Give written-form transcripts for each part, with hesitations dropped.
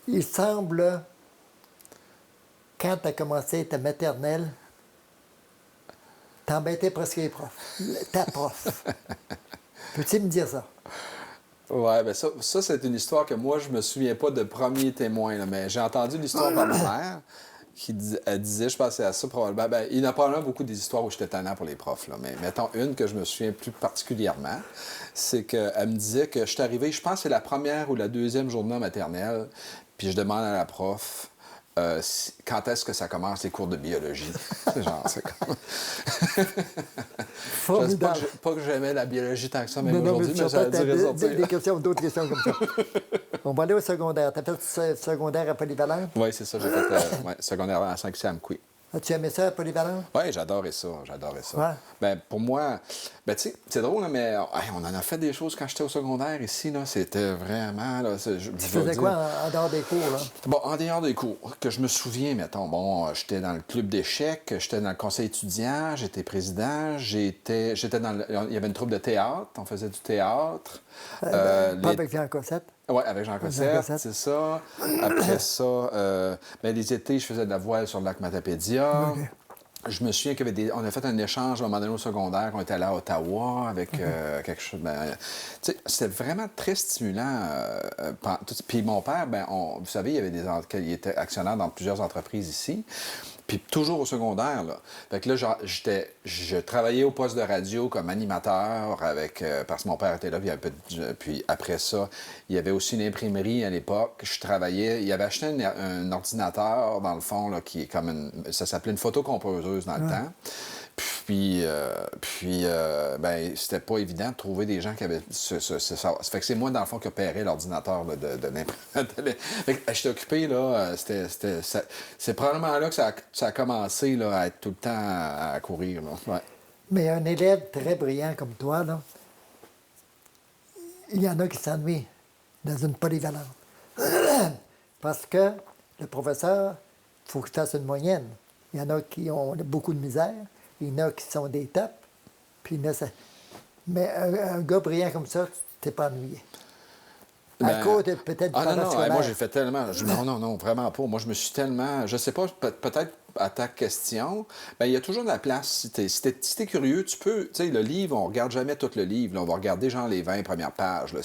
Il semble, quand tu as commencé ta maternelle, t'embêtais presque les profs. Ta prof. Peux-tu me dire ça? Ouais, ben ça c'est une histoire que moi, je me souviens pas de premier témoin, là, mais j'ai entendu l'histoire par ma mère, elle disait, je pensais à ça probablement. Ben, il y en a probablement beaucoup des histoires où j'étais tannant pour les profs, là, mais mettons une que je me souviens plus particulièrement, c'est qu'elle me disait que je suis arrivé, je pense que c'est la première ou la deuxième journée en maternelle, puis je demande à la prof. Quand est-ce que ça commence les cours de biologie? Genre, c'est comme... Je sais Formidable. pas que j'aimais la biologie tant que ça, même Non, non, mais aujourd'hui, tu mais ça a dû ressortir. des questions, d'autres questions comme ça. On va aller au secondaire. Tu as fait secondaire à Polyvalent? Oui, c'est ça, j'ai fait secondaire à 5 à Amqui. As-tu aimé ça à Polyvalent? Oui, j'adorais ça, j'adorais ça. Ouais. Ben, pour moi, ben, tu sais, c'est drôle, là, mais hey, on en a fait des choses quand j'étais au secondaire ici, là, c'était vraiment, là, Tu faisais quoi en dehors des cours, là? Bon, en dehors des cours, que je me souviens, mettons, bon, j'étais dans le club d'échecs, j'étais dans le conseil étudiant, j'étais président, j'étais il y avait une troupe de théâtre, on faisait du théâtre. Pas avec Jean Cossette? Oui, avec Jean Cossette, c'est ça. Après ça, ben, les étés, je faisais de la voile sur le lac Matapédia. Okay. Je me souviens on a fait un échange à un moment donné au secondaire, on était allé à Ottawa avec quelque chose. Ben, c'était vraiment très stimulant. Puis mon père, ben, vous savez, il était actionnaire dans plusieurs entreprises ici. Puis toujours au secondaire, là. Fait que là, je travaillais au poste de radio comme animateur parce que mon père était là, puis après ça, il y avait aussi une imprimerie à l'époque. Je travaillais, il avait acheté un ordinateur, dans le fond, là, qui est comme ça s'appelait une photocomposeuse dans le temps. Puis, ben, c'était pas évident de trouver des gens qui avaient ça. Ça fait que c'est moi, dans le fond, qui opérais l'ordinateur là, de l'imprimante. J'étais occupé, là. C'est probablement là que ça a commencé là, à être tout le temps à courir. Là. Ouais. Mais un élève très brillant comme toi, là, il y en a qui s'ennuient dans une polyvalente. Parce que le professeur, il faut qu'il fasse une moyenne. Il y en a qui ont beaucoup de misère, il y en a qui sont des tops, puis mais un gars brillant comme ça, tu t'es pas ennuyé. À cause de peut-être du non, moi j'ai fait tellement. Non, vraiment pas. Moi je me suis tellement. Je sais pas, peut-être à ta question, ben il y a toujours de la place. Si t'es curieux, tu peux. Tu sais, le livre, on regarde jamais tout le livre. Là. On va regarder genre les 20 premières pages. Là.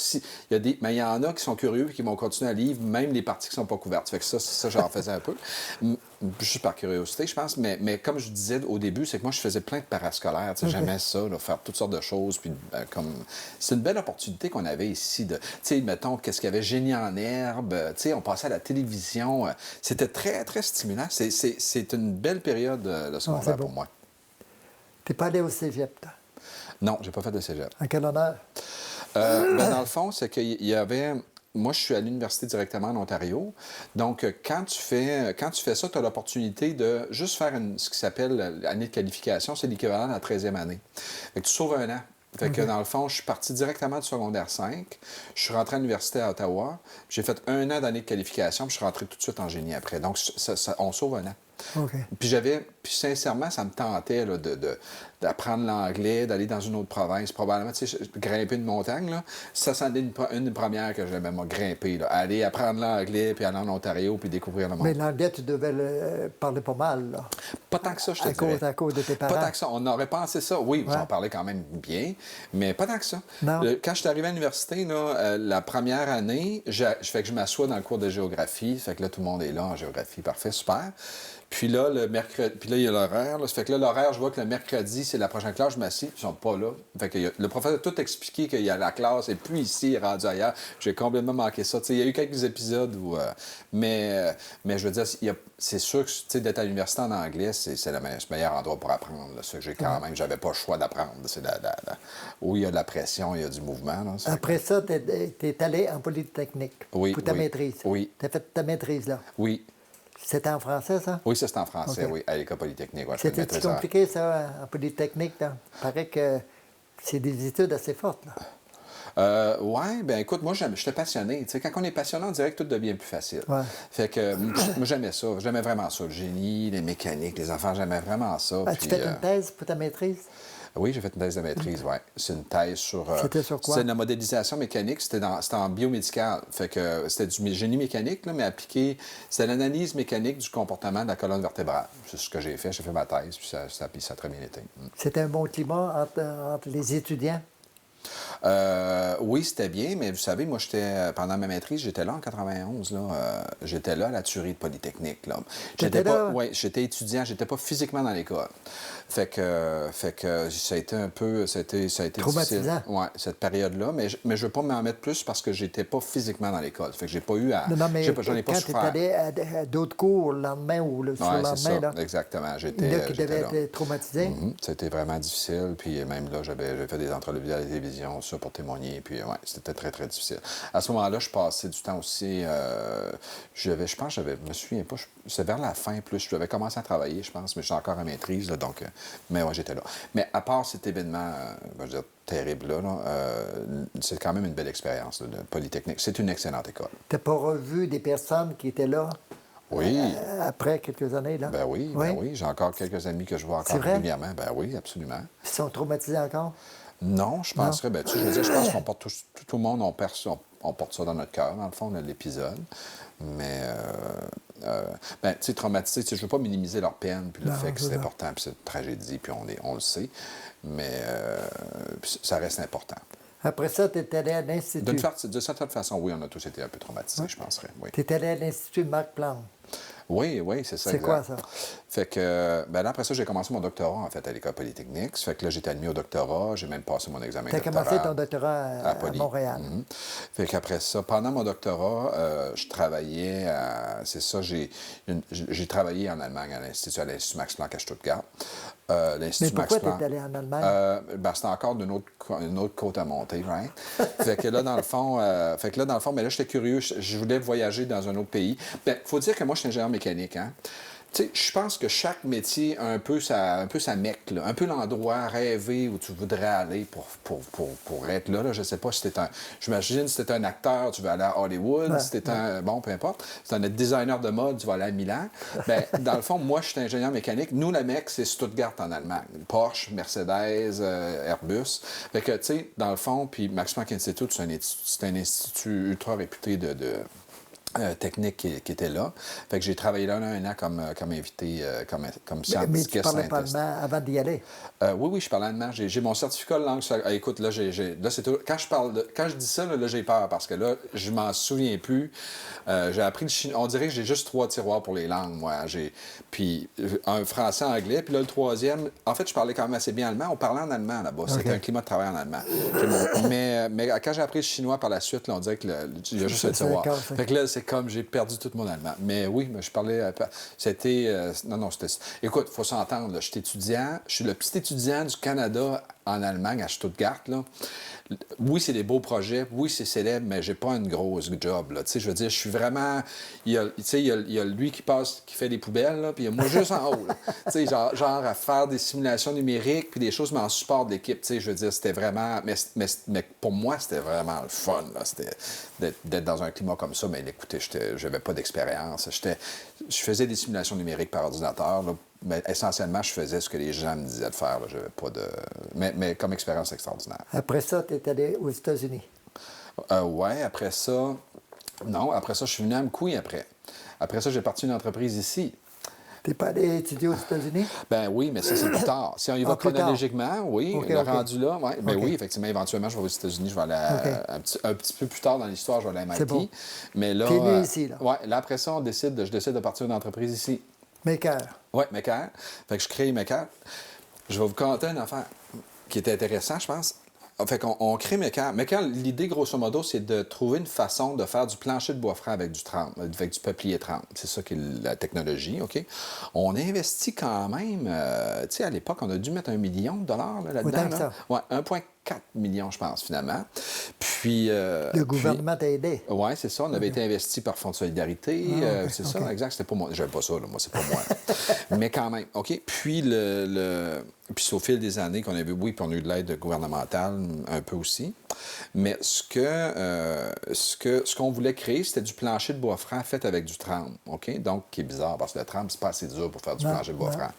Mais il y en a qui sont curieux et qui vont continuer à lire, même les parties qui sont pas couvertes. Fait que ça j'en faisais un peu. Juste par curiosité, je pense. Mais comme je disais au début, c'est que moi je faisais plein de parascolaires. Tu sais, j'aimais ça, là, faire toutes sortes de choses. Puis c'est une belle opportunité qu'on avait ici. Tu sais, mettons, qu'est-ce qu'il y avait Génie en herbe. Tu sais, on passait à la télévision. C'était très, très stimulant. C'est une belle période de secondaire pour moi. T'es pas allé au cégep, toi? Non, j'ai pas fait de cégep. En quel honneur? Dans le fond, c'est qu'il y avait... Moi, je suis à l'université directement en Ontario. Donc, quand tu fais ça, tu as l'opportunité de juste faire ce qui s'appelle l'année de qualification. C'est l'équivalent de la 13e année. Fait que tu sauves un an. Fait que dans le fond, je suis parti directement du secondaire 5. Je suis rentré à l'université à Ottawa. J'ai fait un an d'année de qualification, puis je suis rentré tout de suite en génie après. Donc, on sauve un an. Okay. Puis sincèrement, ça me tentait là, d'apprendre l'anglais, d'aller dans une autre province, probablement, tu sais, grimper une montagne, là. Ça, c'en est une première que j'aimais, moi, grimper, là. Aller apprendre l'anglais, puis aller en Ontario, puis découvrir le monde. Mais l'anglais, tu devais le parler pas mal, là. Pas tant que ça, je te dirais. À cause de tes parents. Pas tant que ça. On aurait pensé ça. Oui, j'en parlais quand même bien, mais pas tant que ça. Non. Quand je suis arrivé à l'université, là, la première année, fait que je m'assois dans le cours de géographie. Fait que là, tout le monde est là en géographie. Parfait, super. Puis là, le mercredi, puis là, il y a l'horaire. Là. Ça fait que là, l'horaire, je vois que le mercredi, c'est la prochaine classe, je m'assieds, ils sont pas là. Fait que le professeur a tout expliqué qu'il y a la classe, et puis ici, il est rendu ailleurs. J'ai complètement manqué ça. T'sais, il y a eu quelques épisodes où. Mais je veux dire, c'est sûr que d'être à l'université en anglais, c'est le meilleur endroit pour apprendre. Là. Ça que j'ai quand même, j'avais pas le choix d'apprendre. C'est où il y a de la pression, il y a du mouvement. Là, après ça, tu es allé en Polytechnique pour ta maîtrise. Oui. Tu as fait ta maîtrise là. Oui. C'était en français, ça? Oui, ça, c'était en français, oui, à l'École polytechnique. Ouais, c'était compliqué, ça, en Polytechnique? Là? Il paraît que c'est des études assez fortes, là. Ouais, ben écoute, moi, j'étais passionné. Tu sais, quand on est passionné, on dirait que tout devient plus facile. Ouais. Fait que moi, j'aimais ça. J'aimais vraiment ça. Le génie, les mécaniques, les enfants, j'aimais vraiment ça. As-tu fait une thèse pour ta maîtrise? Oui, j'ai fait une thèse de maîtrise, oui. C'est une thèse sur... C'était sur quoi? C'était de la modélisation mécanique, c'était en biomédical. Fait que c'était du génie mécanique, là, mais appliqué... C'était l'analyse mécanique du comportement de la colonne vertébrale. C'est ce que j'ai fait ma thèse, puis ça a très bien été. C'était un bon climat entre les étudiants? Oui, c'était bien, mais vous savez, moi, pendant ma maîtrise, j'étais là en 91. Là, j'étais là à la tuerie de Polytechnique. Là. T'étais là? Oui, j'étais étudiant, j'étais pas physiquement dans l'école. Fait que ça a été un peu... Ça a été traumatisant. Oui, cette période-là. Mais je ne veux pas m'en mettre plus parce que j'étais pas physiquement dans l'école. Fait que j'ai pas eu à... Non, mais j'en ai pas quand tu souffert. allé à d'autres cours le lendemain ou le Oui, surlendemain, c'est ça, là, exactement. il y en a qui devaient là. être traumatisés. C'était vraiment difficile. Puis même là, j'avais fait des entrevues à la télévision, ça, pour témoigner. Puis ouais, c'était très, très difficile. À ce moment-là, je passais du temps aussi... je pense, je me souviens pas, c'est vers la fin plus. Je devais commencer à travailler, je pense, mais j'étais encore en maîtrise. Là, donc, mais ouais, j'étais là. Mais à part cet événement, je veux dire, terrible-là, c'est quand même une belle expérience, là, de Polytechnique. C'est une excellente école. Tu n'as pas revu des personnes qui étaient là Oui. Après quelques années, là? Ben oui, ben oui. J'ai encore quelques amis que je vois C'est encore vrai? régulièrement. Ben oui, absolument. Ils sont traumatisés encore? Non, je penserais, ben, tu sais, je veux dire, je pense qu'on porte tout le monde, on porte ça dans notre cœur, dans le fond, de l'épisode. Mais, ben, tu sais, traumatisé, tu sais, je veux pas minimiser leur peine, puis le fait que c'est important, puis c'est une tragédie, puis on le sait, mais ça reste important. Après ça, tu es allé à l'Institut. De certaine façon, oui, on a tous été un peu traumatisés, je penserais, oui. Tu es allé à l'Institut de Marc Plante. Oui, oui, c'est ça. C'est quoi ça? Fait que, ben là, après ça, j'ai commencé mon doctorat, en fait, à l'École Polytechnique. Ça fait que là, j'étais admis au doctorat, j'ai même passé mon examen doctoral. Tu as commencé ton doctorat à Montréal. Fait qu'après ça, pendant mon doctorat, je travaillais c'est ça, j'ai travaillé en Allemagne à l'Institut Max Planck à Stuttgart. Mais pourquoi tu es allé en Allemagne? Ben, c'était encore une autre côte à monter, right? Fait que là, dans le fond, mais là, j'étais curieux, je voulais voyager dans un autre pays. Bien, il faut dire que moi, je suis ingénieur mécanique, hein? Tu sais, je pense que chaque métier a un peu sa mecque, là, un peu l'endroit rêvé où tu voudrais aller pour être là, là. Je sais pas si t'es j'imagine si t'es un acteur, tu veux aller à Hollywood, si t'es bon, peu importe. Si t'es un designer de mode, tu vas aller à Milan. Ben, dans le fond, moi, je suis ingénieur mécanique. Nous, la mecque, c'est Stuttgart en Allemagne. Porsche, Mercedes, Airbus. Fait que, tu sais, dans le fond, puis Max Planck Institute, c'est un institut ultra réputé de technique qui était là. Fait que j'ai travaillé là un an comme invité, comme scientifique. Mais tu parlais pas allemand avant d'y aller? Oui, je parle allemand. J'ai mon certificat de langue. Écoute, là, là c'est tout. Quand je dis ça, là, j'ai peur parce que là, je m'en souviens plus. J'ai appris le chinois. On dirait que j'ai juste 3 tiroirs pour les langues, moi. Puis un français, anglais. Puis là, le troisième, en fait, je parlais quand même assez bien allemand. On parlait en allemand là-bas. Okay. C'était un climat de travail en allemand. Mais quand j'ai appris le chinois par la suite, là, on dirait qu'il y a juste un tiroir. Fait que là, c'est comme j'ai perdu tout mon allemand. Mais oui, je parlais... C'était... non, c'était... Écoute, il faut s'entendre. Je suis étudiant. Je suis le petit étudiant du Canada en Allemagne, à Stuttgart. Là. Oui, c'est des beaux projets. Oui, c'est célèbre, mais j'ai pas une grosse job. Là. Je veux dire, je suis vraiment... Il y a lui qui fait des poubelles, là, puis il y a moi juste en haut. Genre à faire des simulations numériques, puis des choses, mais en support d'équipe. Je veux dire, c'était vraiment... Mais pour moi, c'était vraiment le fun. Là. C'était d'être dans un climat comme ça. Mais écoutez, j'avais pas d'expérience. Je faisais des simulations numériques par ordinateur, là. Mais essentiellement, je faisais ce que les gens me disaient de faire. Je n'avais pas de... Mais comme expérience extraordinaire. Après ça, tu es allé aux États-Unis? Oui, après ça... Non, après ça, je suis venu à Mkoui après. Après ça, j'ai parti une entreprise ici. Tu n'es pas allé étudier aux États-Unis? Ben oui, mais ça, c'est plus tard. Si on y va chronologiquement, oui, rendu là, ouais, ben oui, effectivement, éventuellement, je vais aux États-Unis, je vais aller un petit peu plus tard dans l'histoire, je vais aller à MIT. Bon. Mais là... Tu es venu ici, là? Oui, là, après ça, je décide de partir une entreprise ici. Maker. Oui, Maker. Fait que je crée Maker. Je vais vous conter une affaire qui était intéressante, je pense. Fait qu'on crée Maker. Maker, l'idée, grosso modo, c'est de trouver une façon de faire du plancher de bois franc avec du peuplier 30. C'est ça qui est la technologie, OK? On investit quand même... tu sais, à l'époque, on a dû mettre $1 million là-dedans. Autant que ça. Oui, 4 millions, je pense, finalement. Puis... Le gouvernement t'a aidé. Oui, c'est ça. On avait été investi par Fonds de solidarité. C'est ça, exact. C'était pas moi. J'avais pas ça, là. Moi, c'est pas moi. Mais quand même, OK. Puis, puis au fil des années qu'on a vu, oui, puis on a eu de l'aide gouvernementale un peu aussi. Mais ce qu'on voulait créer, c'était du plancher de bois franc fait avec du tremble, OK? Donc, qui est bizarre, parce que le tremble, c'est pas assez dur pour faire du plancher de bois franc.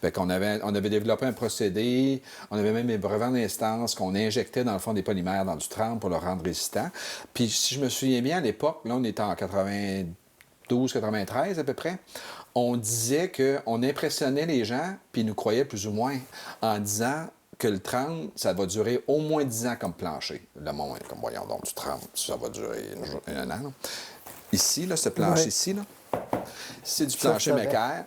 Fait qu'on avait développé un procédé, on avait même des brevets d'instance qu'on injectait dans le fond des polymères dans du tremble pour le rendre résistant. Puis, si je me souviens bien, à l'époque, là, on était en 92-93 à peu près, on disait qu'on impressionnait les gens, puis ils nous croyaient plus ou moins, en disant que le 30, ça va durer au moins 10 ans comme plancher. Le moment, comme voyons donc, du 30, ça va durer un an. Là. Ici, là, ce plancher-ci, là, c'est du plancher Mecker.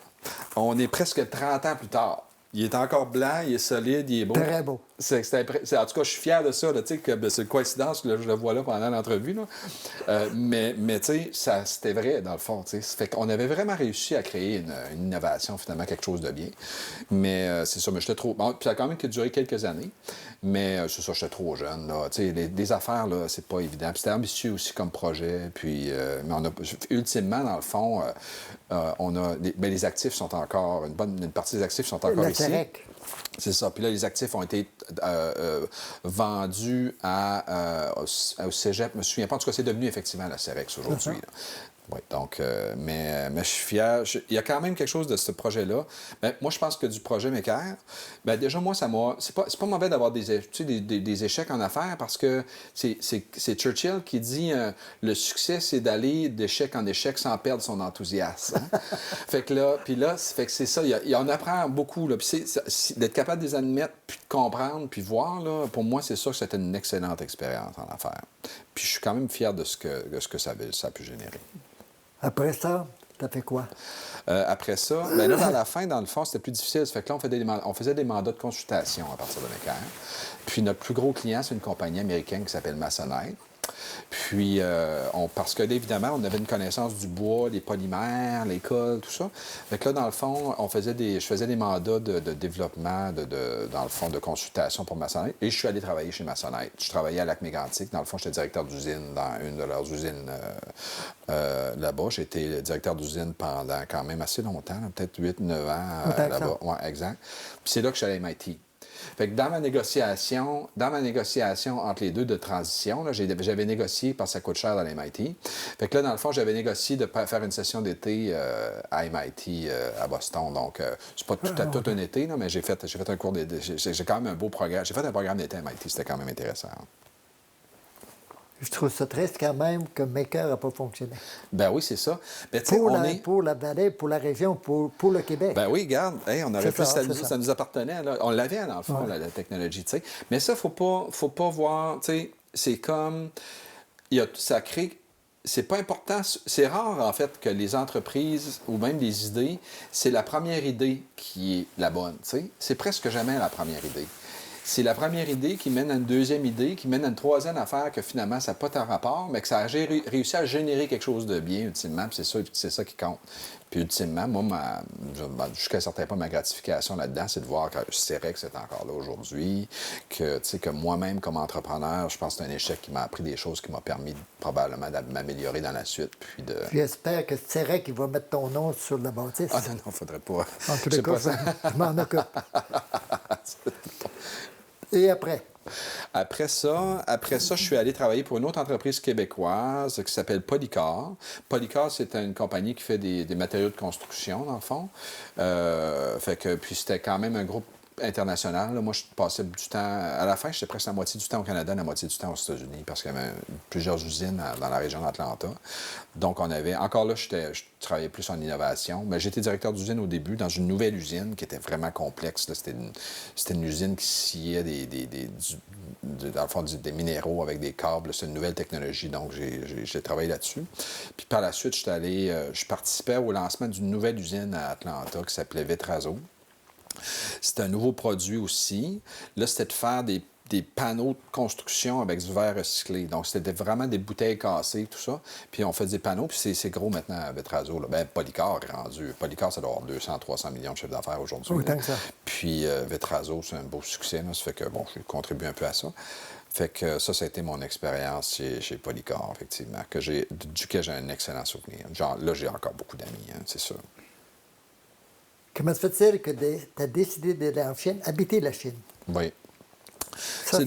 On est presque 30 ans plus tard. Il est encore blanc, il est solide, il est beau. Très beau. En tout cas, je suis fier de ça. Là, que c'est une coïncidence que je le vois là pendant l'entrevue. Là. Mais tu sais, c'était vrai, dans le fond. T'sais. Ça fait qu'on avait vraiment réussi à créer une innovation, finalement, quelque chose de bien. Mais c'est ça, mais j'étais trop... Bon, puis ça a quand même duré quelques années. Mais c'est ça, j'étais trop jeune. Là. Les affaires, là, c'est pas évident. Puis c'était ambitieux aussi comme projet. Puis, mais ultimement, dans le fond, les actifs sont encore... Une partie des actifs sont encore ici. CEREC. C'est ça. Puis là, les actifs ont été vendus au cégep. Je me souviens pas. En tout cas, c'est devenu effectivement la CEREX aujourd'hui. Oui, donc, mais je suis fier. Il y a quand même quelque chose de ce projet-là. Bien, moi, je pense que du projet Mecker, bien, déjà, moi, ça m'a... C'est pas mauvais d'avoir des échecs en affaires parce que c'est Churchill qui dit le succès, c'est d'aller d'échec en échec sans perdre son enthousiasme. Hein? Fait que là, fait que c'est ça. On apprend beaucoup. Là, puis d'être capable de les admettre, puis de comprendre, puis voir, là, pour moi, c'est sûr que c'était une excellente expérience en affaires. Puis je suis quand même fier de ce que ça a pu générer. Après ça, t'as fait quoi? Après ça, bien là, à la fin, dans le fond, c'était plus difficile. Ça fait que là, on faisait des mandats de consultation à partir de Mecker. Puis notre plus gros client, c'est une compagnie américaine qui s'appelle Masonite. Puis, parce que là, évidemment, on avait une connaissance du bois, des polymères, l'école, tout ça. Fait que là, dans le fond, je faisais des mandats de développement, dans le fond, de consultation pour Masonite. Et je suis allé travailler chez Masonite. Je travaillais à Lac-Mégantic. Dans le fond, j'étais directeur d'usine dans une de leurs usines là-bas. J'ai été directeur d'usine pendant quand même assez longtemps, là, peut-être 8-9 ans là-bas. Oui, exact. Puis c'est là que je suis allé à MIT. Fait que dans ma négociation entre les deux de transition, là, j'avais négocié, parce que ça coûte cher dans l'MIT. Fait que là, dans le fond, j'avais négocié de faire une session d'été à MIT à Boston. Donc, c'est pas tout un été, là, mais j'ai fait un cours d'été. J'ai quand même un beau programme. J'ai fait un programme d'été à MIT. C'était quand même intéressant. Je trouve ça triste quand même que Mecker n'a pas fonctionné. Ben oui, c'est ça. Ben, pour la vallée, pour la région, pour le Québec. Ben oui, regarde, on aurait pu, ça nous appartenait. Là. On l'avait, dans le fond, la technologie, tu sais. Mais ça, faut pas voir, tu sais, c'est comme, ça crée, c'est pas important, c'est rare, en fait, que les entreprises, ou même les idées, c'est la première idée qui est la bonne, tu sais. C'est presque jamais la première idée. C'est la première idée qui mène à une deuxième idée, qui mène à une troisième affaire que finalement, ça n'a pas tant rapport, mais que ça a réussi à générer quelque chose de bien, ultimement, puis c'est ça qui compte. Puis ultimement, moi, jusqu'à un certain point, ma gratification là-dedans, c'est de voir que CEREX est encore là aujourd'hui, que moi-même, comme entrepreneur, je pense que c'est un échec qui m'a appris des choses qui m'ont permis probablement de m'améliorer dans la suite. Puis j'espère que CEREC va mettre ton nom sur la bâtisse. Ah non, faudrait pas. En tous les cas, je m'en occupe. Et après? Après ça, je suis allé travailler pour une autre entreprise québécoise qui s'appelle Polycar. Polycar, c'est une compagnie qui fait des matériaux de construction, dans le fond. Puis c'était quand même un groupe international. Là, moi, je passais du temps... À la fin, j'étais presque la moitié du temps au Canada, la moitié du temps aux États-Unis, parce qu'il y avait plusieurs usines dans la région d'Atlanta. Donc, on avait... Encore là, je travaillais plus en innovation. Mais j'étais directeur d'usine au début, dans une nouvelle usine qui était vraiment complexe. Là. C'était une usine qui sciait dans le fond, des minéraux avec des câbles. C'est une nouvelle technologie, donc j'ai travaillé là-dessus. Puis par la suite, je participais au lancement d'une nouvelle usine à Atlanta qui s'appelait Vetrazo. C'était un nouveau produit aussi. Là, c'était de faire des panneaux de construction avec du verre recyclé. Donc, c'était vraiment des bouteilles cassées, tout ça. Puis, on fait des panneaux, puis c'est gros maintenant à Vetrazo. Là. Ben, Polycar est rendu. Polycar, ça doit avoir 200-300 millions de chiffre d'affaires aujourd'hui. Autant que ça. Puis, Puis Vetrazo, c'est un beau succès. Là, ça fait que, bon, j'ai contribué un peu à ça. Fait que ça a été mon expérience chez Polycor, effectivement, duquel j'ai un excellent souvenir. Genre, là, j'ai encore beaucoup d'amis, hein, c'est sûr. Comment se fait-il que tu as décidé d'aller en Chine, habiter la Chine? Oui. Ça,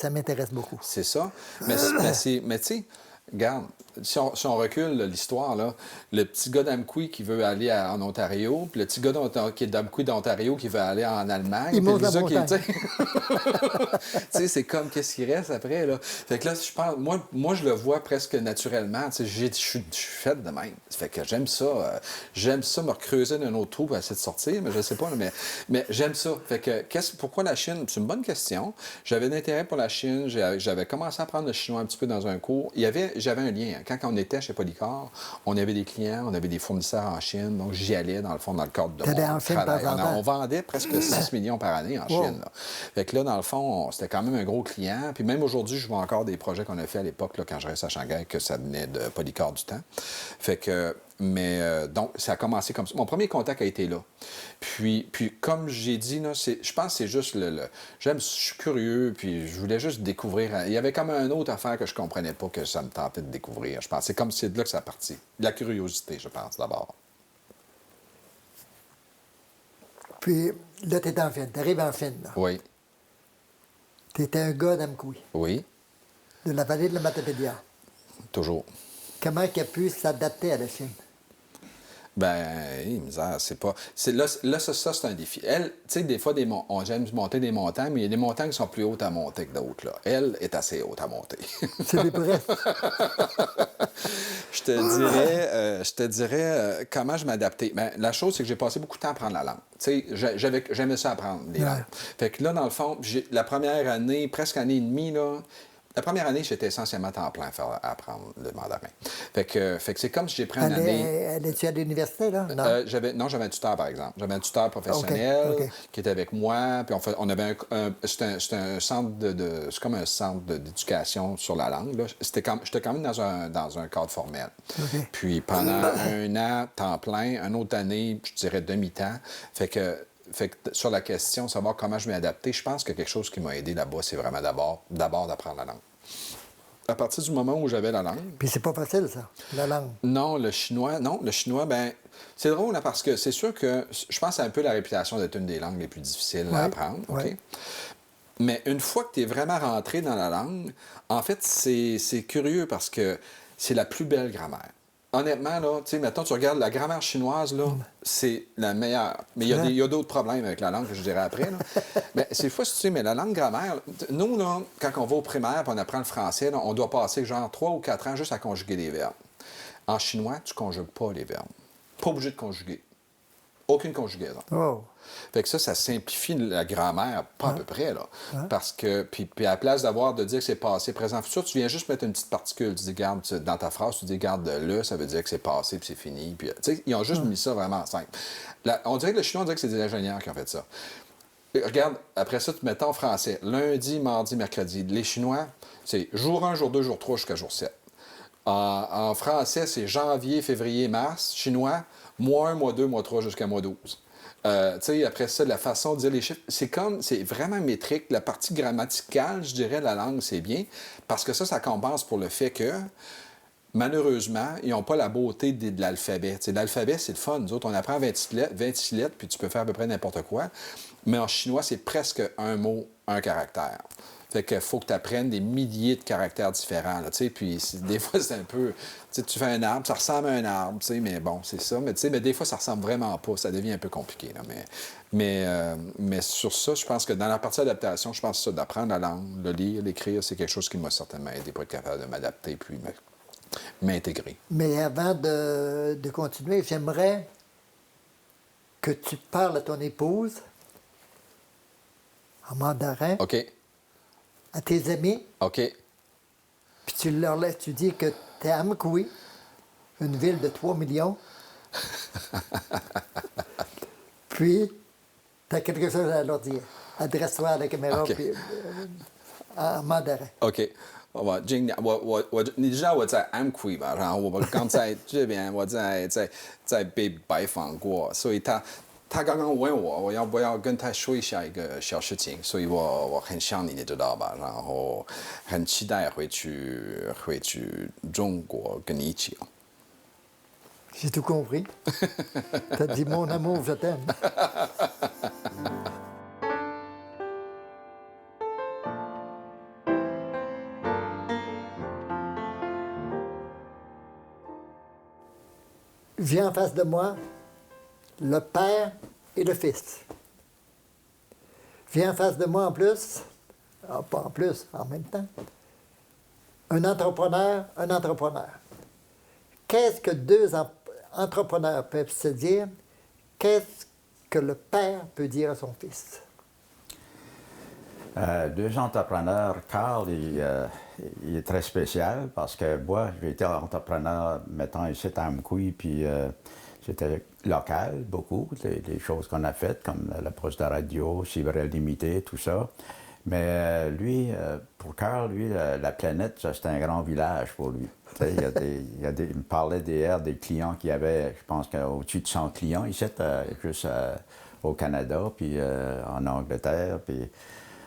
ça m'intéresse beaucoup. C'est ça. Mais tu sais, regarde, si on recule l'histoire, là, le petit gars d'Amqui qui veut aller en Ontario, puis le petit gars qui est d'Amqui d'Ontario qui veut aller en Allemagne. Il monte la montagne. Tu sais, c'est comme qu'est-ce qui reste après, là. Fait que là, je pense, moi, je le vois presque naturellement. Tu sais, je suis fait de même. Fait que j'aime ça. J'aime ça me creuser d'un autre trou pour essayer de sortir, mais je sais pas, mais j'aime ça. Fait que pourquoi la Chine? C'est une bonne question. J'avais de l'intérêt pour la Chine. J'avais commencé à apprendre le chinois un petit peu dans un cours. J'avais un lien. Quand on était chez Polycor, on avait des clients, on avait des fournisseurs en Chine, donc j'y allais, dans le fond, dans le cadre de mon travail. On vendait presque 6 millions par année en Chine. Là. Fait que là, dans le fond, c'était quand même un gros client. Puis même aujourd'hui, je vois encore des projets qu'on a fait à l'époque, là, quand je restais à Shanghai, que ça venait de Polycor du temps. Fait que... donc, ça a commencé comme ça. Mon premier contact a été là. Puis comme j'ai dit, là, je pense que c'est juste je suis curieux, puis je voulais juste découvrir. Il y avait comme une autre affaire que je comprenais pas, que ça me tentait de découvrir. Je pense c'est de là que ça a parti. De la curiosité, je pense, d'abord. Puis là, tu es en Chine. Tu arrives en Chine, là. Oui. Tu étais un gars d'Amqui. Oui. De la vallée de la Matapédia. Toujours. Comment il a pu s'adapter à la Chine? Misère, c'est pas... Là, ça, c'est un défi. Elle, tu sais, des fois, j'aime monter des montagnes, mais il y a des montagnes qui sont plus hautes à monter que d'autres, là. Elle est assez haute à monter. C'est des brefs. Je te dirais comment je m'adaptais. Ben, la chose, c'est que j'ai passé beaucoup de temps à apprendre la langue. Tu sais, j'aimais ça apprendre les langues. Fait que là, dans le fond, la première année, presque année et demie, là... La première année, j'étais essentiellement à temps plein à apprendre le mandarin. Fait que c'est comme si j'ai pris une année... Allais-tu à l'université, là? Non? J'avais un tuteur, par exemple. J'avais un tuteur professionnel qui était avec moi. Puis on avait c'était un centre c'est comme un centre d'éducation sur la langue. Là. J'étais quand même dans un cadre formel. Puis pendant un an, temps plein, une autre année, je dirais demi-temps. Fait que sur la question, savoir comment je m'ai adapté, je pense que quelque chose qui m'a aidé là-bas, c'est vraiment d'abord d'apprendre la langue. À partir du moment où j'avais la langue... Puis c'est pas facile, ça, la langue. Non, le chinois, ben c'est drôle, là, parce que c'est sûr que je pense que c'est un peu la réputation d'être une des langues les plus difficiles à apprendre, OK? Oui. Mais une fois que tu es vraiment rentré dans la langue, en fait, c'est curieux parce que c'est la plus belle grammaire. Honnêtement, là, tu sais, maintenant, tu regardes la grammaire chinoise, là, c'est la meilleure. Mais il y a d'autres problèmes avec la langue que je dirais après, là. Mais c'est fou, tu sais, mais la langue grammaire, nous, là, quand on va au primaire et on apprend le français, là, on doit passer genre 3 ou 4 ans juste à conjuguer des verbes. En chinois, tu ne conjugues pas les verbes. Pas obligé de conjuguer. Aucune conjugaison. Oh. Fait que ça simplifie la grammaire, pas à peu près, là. Parce que, puis à la place de dire que c'est passé, présent, futur, tu viens juste mettre une petite particule. Tu dis, garde, dans ta phrase, tu dis, garde le, ça veut dire que c'est passé puis c'est fini. Puis, tu sais, ils ont juste mis ça vraiment simple. On dirait que le chinois, on dirait que c'est des ingénieurs qui ont fait ça. Regarde, après ça, tu mets en français. Lundi, mardi, mercredi. Les Chinois, c'est jour 1, jour 2, jour 3 jusqu'à jour 7. En français, c'est janvier, février, mars. Chinois, mois 1, mois 2, mois 3 jusqu'à mois 12. Tu sais, après ça, la façon de dire les chiffres, c'est vraiment métrique. La partie grammaticale, je dirais, de la langue, c'est bien, parce que ça compense pour le fait que, malheureusement, ils n'ont pas la beauté de l'alphabet. T'sais, l'alphabet, c'est le fun. Nous autres, on apprend 26 lettres, puis tu peux faire à peu près n'importe quoi. Mais en chinois, c'est presque un mot, un caractère. Fait qu'il faut que tu apprennes des milliers de caractères différents. Là, puis des fois, c'est un peu... Tu fais un arbre, ça ressemble à un arbre, mais bon, c'est ça. Mais des fois, ça ressemble vraiment pas. Ça devient un peu compliqué. Là, mais sur ça, je pense que dans la partie adaptation, je pense que ça, d'apprendre la langue, de lire, l'écrire, c'est quelque chose qui m'a certainement aidé pour être capable de m'adapter puis m'intégrer. Mais avant de continuer, j'aimerais que tu parles à ton épouse en mandarin, OK. à tes amis, OK. puis tu dis que tu es à Amqui, une ville de 3 millions, puis tu as quelque chose à leur dire. Adresse-toi à la caméra, OK. puis, en mandarin. OK. 你知道我在安徽吧？然后我们刚才这边我在被拜访过，所以他刚刚问我要不要跟他说一下一个小事情，所以我很想你，你知道吧？然后很期待回去中国跟你一起哦。J'ai tout compris. T'as dit mon amour, je t'aime. Vient en face de moi le Père et le Fils. Vient en face de moi en plus, pas en plus, en même temps, un entrepreneur. Qu'est-ce que deux entrepreneurs peuvent se dire? Qu'est-ce que le père peut dire à son fils? Deux entrepreneurs. Carl, il est très spécial parce que moi, j'ai été entrepreneur, mettons, ici à Amkoui, puis c'était local, beaucoup, les choses qu'on a faites, comme le poste de radio, Cibrel Limité, tout ça. Mais lui, pour Carl, lui, la planète, ça, c'était un grand village pour lui. Il me parlait des clients qu'il y avait, je pense qu'au-dessus de 100 clients, ici, juste au Canada, puis en Angleterre, puis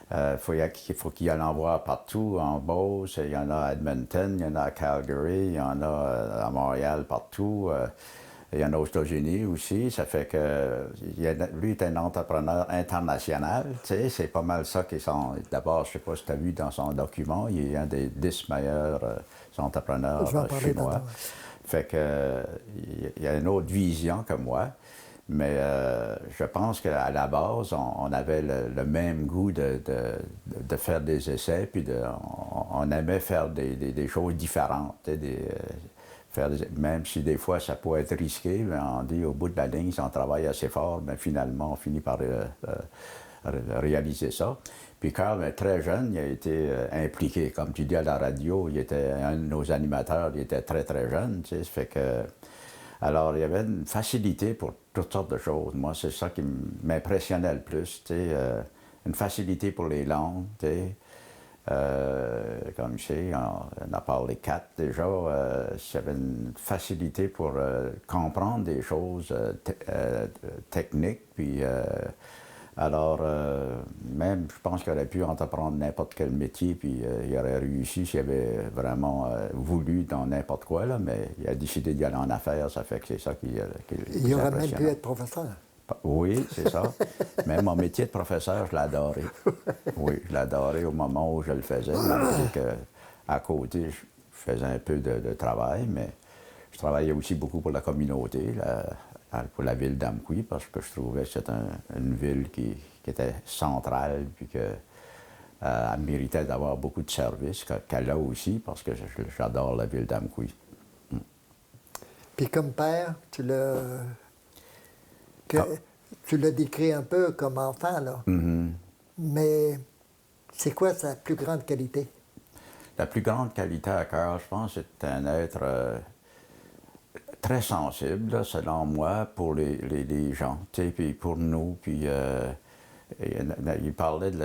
il faut qu'il y en envoie partout, en Beauce, il y en a à Edmonton, il y en a à Calgary, il y en a à Montréal, partout. Il y en a aux États-Unis aussi. Ça fait que lui est un entrepreneur international. Tu sais, c'est pas mal ça qui sont. D'abord, je ne sais pas si tu as vu dans son document, il est un des 10 meilleurs entrepreneurs chinois. Fait que il y a une autre vision que moi. Mais je pense qu'à la base, on avait le même goût de faire des essais, puis on aimait faire des choses différentes. Même si des fois ça peut être risqué, mais on dit au bout de la ligne, si on travaille assez fort, mais finalement on finit par réaliser ça. Puis Carl, très jeune, il a été impliqué, comme tu dis, à la radio. Il était un de nos animateurs, il était très, très jeune. Tu sais, ça fait que... Alors, il y avait une facilité pour toutes sortes de choses. Moi, c'est ça qui m'impressionnait le plus. Tu sais, une facilité pour les langues. Tu sais. Comme je sais, on a parlé 4 déjà. J'avais une facilité pour comprendre des choses techniques. Puis, alors, même, je pense qu'il aurait pu entreprendre n'importe quel métier, puis il aurait réussi s'il avait vraiment voulu dans n'importe quoi, là, mais il a décidé d'y aller en affaires, ça fait que c'est ça qui Il aurait même pu être professeur. Oui, c'est ça. Même mon métier de professeur, je l'adorais. Oui, je l'adorais au moment où je le faisais, malgré qu'à côté, je faisais un peu de travail, mais je travaillais aussi beaucoup pour la communauté, pour la ville d'Amkoui, parce que je trouvais que c'était une ville qui était centrale, puis qu'elle méritait d'avoir beaucoup de services, qu'elle a aussi, parce que j'adore la ville d'Amkoui. Puis comme père, tu l'as décrit un peu comme enfant, là. Mm-hmm. Mais c'est quoi sa plus grande qualité? La plus grande qualité à Carl, je pense, c'est un être très sensible, là, selon moi, pour les gens, puis pour nous. Puis il parlait de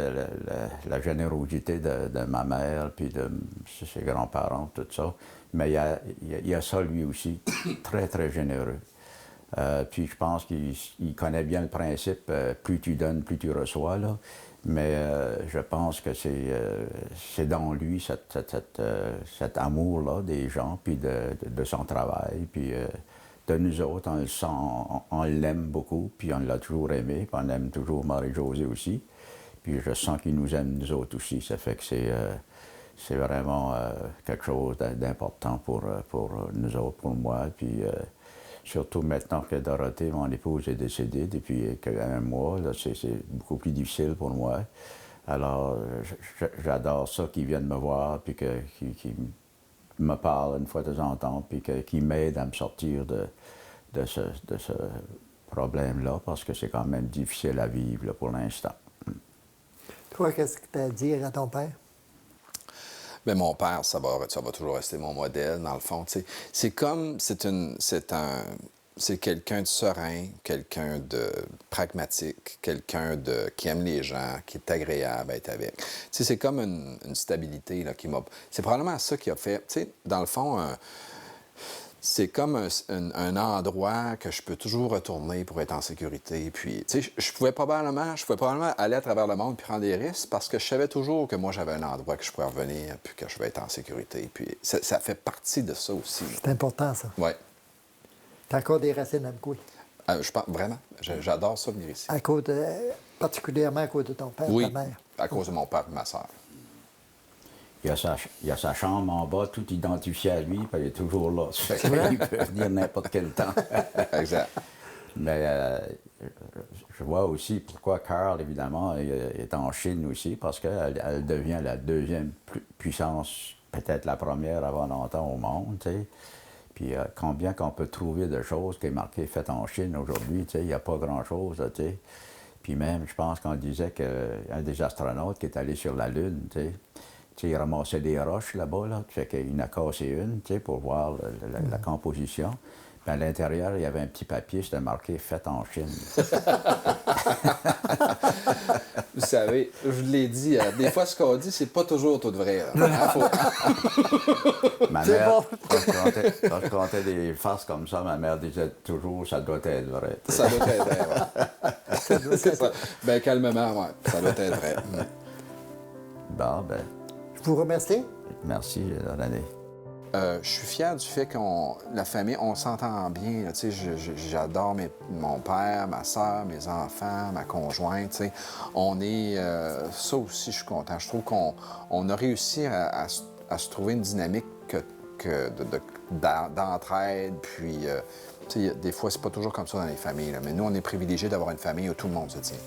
la générosité de ma mère, puis de ses grands-parents, tout ça. Mais il y a ça, lui aussi, très, très généreux. Puis je pense qu'il connaît bien le principe, plus tu donnes, plus tu reçois, là. Mais je pense que c'est dans lui cet amour-là des gens, puis de son travail, puis de nous autres, on l'aime beaucoup, puis on l'a toujours aimé, puis on aime toujours Marie-Josée aussi. Puis je sens qu'il nous aime nous autres aussi, ça fait que c'est vraiment quelque chose d'important pour nous autres, pour moi, puis... surtout maintenant que Dorothée, mon épouse, est décédée depuis un mois, là, c'est beaucoup plus difficile pour moi. Alors, j'adore ça qu'ils viennent me voir, puis qu'ils me parlent une fois de temps en temps, puis qu'ils m'aident à me sortir de ce problème-là, parce que c'est quand même difficile à vivre là, pour l'instant. Toi, qu'est-ce que tu as à dire à ton père? Bien, mon père, ça va toujours rester mon modèle, dans le fond. Tu sais. C'est quelqu'un de serein, quelqu'un de pragmatique, qui aime les gens, qui est agréable à être avec. Tu sais, c'est comme une stabilité là, qui m'a... C'est probablement ça qui a fait... Tu sais, dans le fond, c'est comme un endroit que je peux toujours retourner pour être en sécurité. Puis, tu sais, je pouvais probablement aller à travers le monde puis prendre des risques parce que je savais toujours que moi, j'avais un endroit que je pouvais revenir puis que je vais être en sécurité. Puis, ça fait partie de ça aussi. C'est important, ça. Oui. T'as encore des racines à Amkoui. Je pense vraiment. J'adore ça venir ici. Particulièrement à cause de ton père, Oui, ta mère. à cause de mon père et ma soeur. Il y a sa chambre en bas, tout identifié à lui, puis il est toujours là. Ça fait qu'il peut venir n'importe quel temps. Exact. Mais je vois aussi pourquoi Carl, évidemment, est en Chine aussi, parce qu'elle devient la deuxième puissance, peut-être la première avant longtemps au monde, tu sais. Puis combien qu'on peut trouver de choses qui est marqué « fait en Chine » aujourd'hui, tu sais, il n'y a pas grand-chose, tu sais. Puis même, je pense qu'on disait qu'un des astronautes qui est allé sur la Lune, tu sais, il ramassait des roches là-bas, là, fait qu'il en a cassé une, tu sais, pour voir la composition. Puis à l'intérieur, il y avait un petit papier, c'était marqué « fait en Chine ». Vous savez, je vous l'ai dit, des fois, ce qu'on dit, c'est pas toujours tout vrai. Hein, Ma mère, quand je comptais des farces comme ça, ma mère disait toujours « ça doit être vrai ». Ça doit être vrai, ouais. C'est ça. Ben, calmement, ouais. Ça doit être vrai. Bon, ben, Je vous remercie. merci, René. Je suis fier du fait la famille, on s'entend bien. Tu sais, j'adore mon père, ma soeur, mes enfants, ma conjointe. Tu sais. On est... ça aussi, je suis content. Je trouve qu'on a réussi à se trouver une dynamique d'entraide. Puis, tu sais, des fois, c'est pas toujours comme ça dans les familles. Là. Mais nous, on est privilégiés d'avoir une famille où tout le monde se tient.